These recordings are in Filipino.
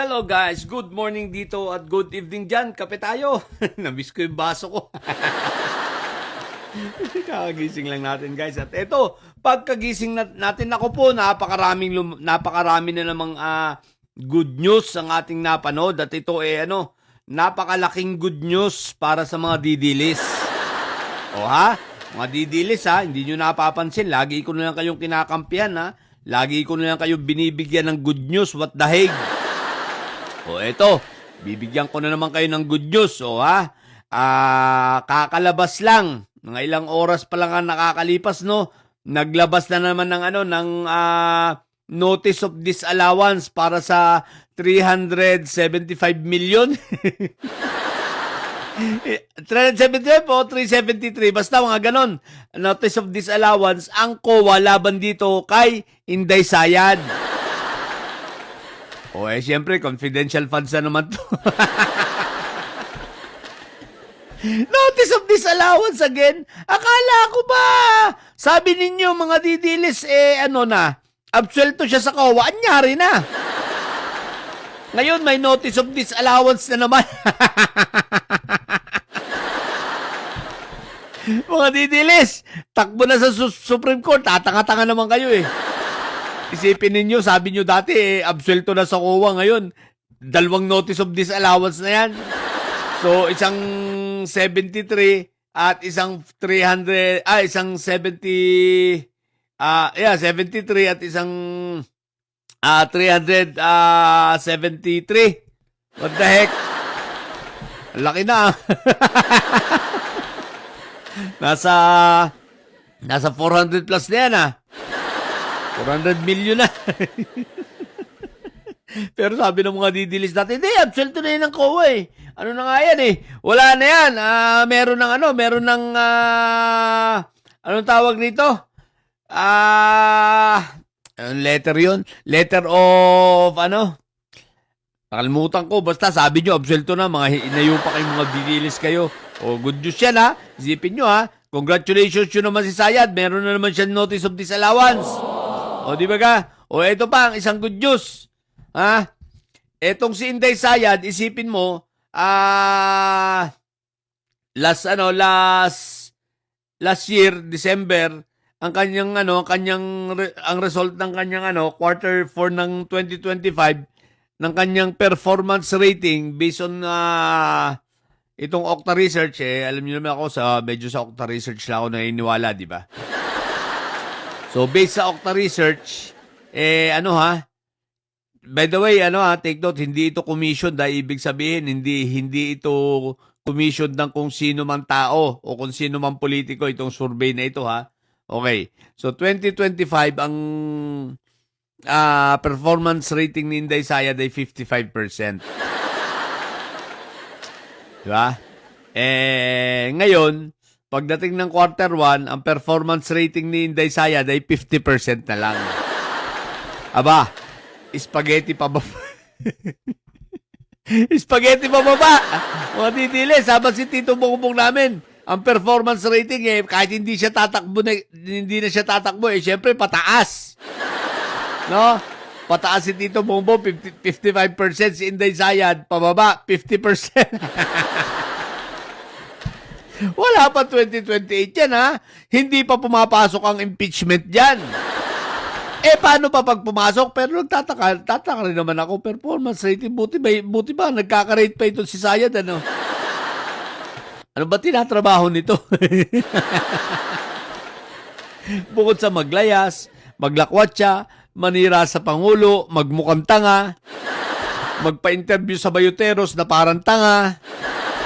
Hello guys, good morning dito at good evening dyan. Kape tayo. Namiss ko yung baso ko. Kakagising lang natin guys. At eto, pagkagising natin ako po, napakarami na namang good news ang ating napanood. At ito napakalaking good news para sa mga didilis. O ha? Mga didilis ha, hindi nyo napapansin. Lagi ko na lang kayong kinakampihan ha. Lagi ko na lang kayong binibigyan ng good news. What the heck? O eto, bibigyan ko na naman kayo ng good news. O ha, kakalabas lang. Mga ilang oras pa lang ang nakakalipas, no? Naglabas na naman ng notice of disallowance para sa 375 million. 375 o 373, basta mga ganon. Notice of disallowance ang COA laban dito kay Inday Sayad. O siyempre, confidential funds na naman to. Notice of disallowance again? Akala ko ba? Sabi ninyo, mga didilis, absuelto siya sa COA, anyari na. Ngayon, may notice of disallowance na naman. Mga didilis, takbo na sa Supreme Court, tatanga-tanga naman kayo eh. Isipin ninyo, sabi nyo dati, absuelto na sa COA ngayon. 2 notice of disallowance na yan. So, isang 73 at isang 300, isang 73 at isang 373. What the heck? Laki na. Nasa 400 plus na yan 400 million na. Pero sabi ng mga didilis natin, hindi, absuelto na yun ng COA eh. Ano na nga yan eh. Wala na yan. Meron ng anong tawag nito? Letter yun? Letter of nakalimutan ko. Basta sabi nyo, absuelto na. Mga inayo pa kayong mga didilis kayo. O, good news yan Isipin nyo Congratulations yun naman si Sayad. Meron na naman siya notice of disallowance. O, di ba ka? O, ito pa ang isang good news. Etong si Inday Sayad, isipin mo, last year, December, ang kanyang ang result ng kanyang quarter 4 ng 2025 ng kanyang performance rating based on itong Okta Research alam niyo naman ako medyo sa Okta Research lang ako naniniwala, di ba? So based sa Okta Research by the way, take note, hindi ito commission dahil ibig sabihin hindi ito commission ng kung sino man tao o kung sino man politiko itong survey na ito Okay. So 2025 ang performance rating ni Inday Sayad ay 55%. Diba? Ngayon, pagdating ng quarter 1, ang performance rating ni Inday Sayad ay 50% na lang. Aba, spaghetti pa ba? Spaghetti pa ba? Mga didilis, habang si Tito Bongbong namin, ang performance rating kahit hindi na siya tatakbo syempre pataas. No? Pataas si Tito Bongbong 55%, si Inday Sayad pababa 50%. Wala pa 2028 yan Hindi pa pumapasok ang impeachment diyan. Paano pa pag pumasok? Pero tataka rin naman ako, performance rating, buti ba nagkaka-rate pa ito si Sayad, Ano ba tinatrabaho nito? Bukod sa maglayas, maglakwatsa, manira sa Pangulo, magmukhang tanga, magpa-interview sa Bayuteros na parang tanga.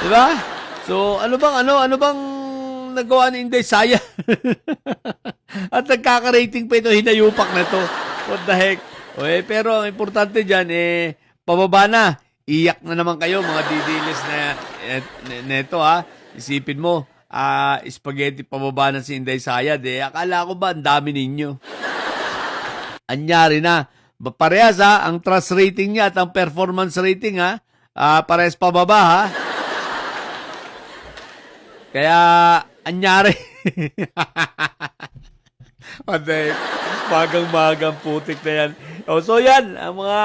Diba? So, ano bang nagawa ni Inday Sayad? At nagkaka-rating pa ito, hinayupak na to. What the heck? Pero ang importante dyan, pababa na. Iyak na naman kayo, mga didilis na ito, Isipin mo, spaghetti pababa na si Inday Sayad, Akala ko ba, ang dami ninyo. Anyari na. Parehas, ang trust rating niya at ang performance rating, parehas pababa, Kaya, anyari. Bagang-magang putik na yan. So yan, ang mga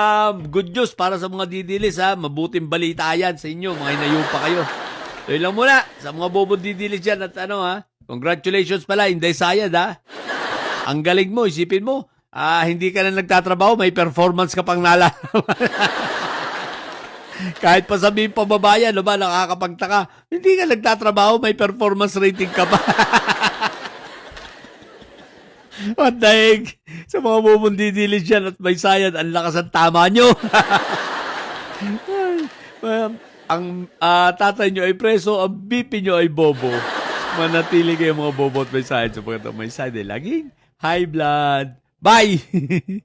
good news para sa mga didilis ha. Mabuting balita yan sa inyo, mga inayo pa kayo. So yun lang muna, sa mga bobong didilis yan at ano ha. Congratulations pala, Inday Sayad ha. Ang galing mo, isipin mo. Hindi ka na nagtatrabaho, may performance ka pang nalalaman. Kahit pa sabihin pababayan, no ba, nakakapagtaka. Hindi ka nagtatrabaho, may performance rating ka pa. What the heck? Sa mga bubundidilis dyan at may sayad, ang lakas ang tama nyo. Ang tatay nyo ay preso, ang BP nyo ay bobo. Manatili kayo mga bobo at may sayad sapagkat ang may sayad ay laging high blood. Bye!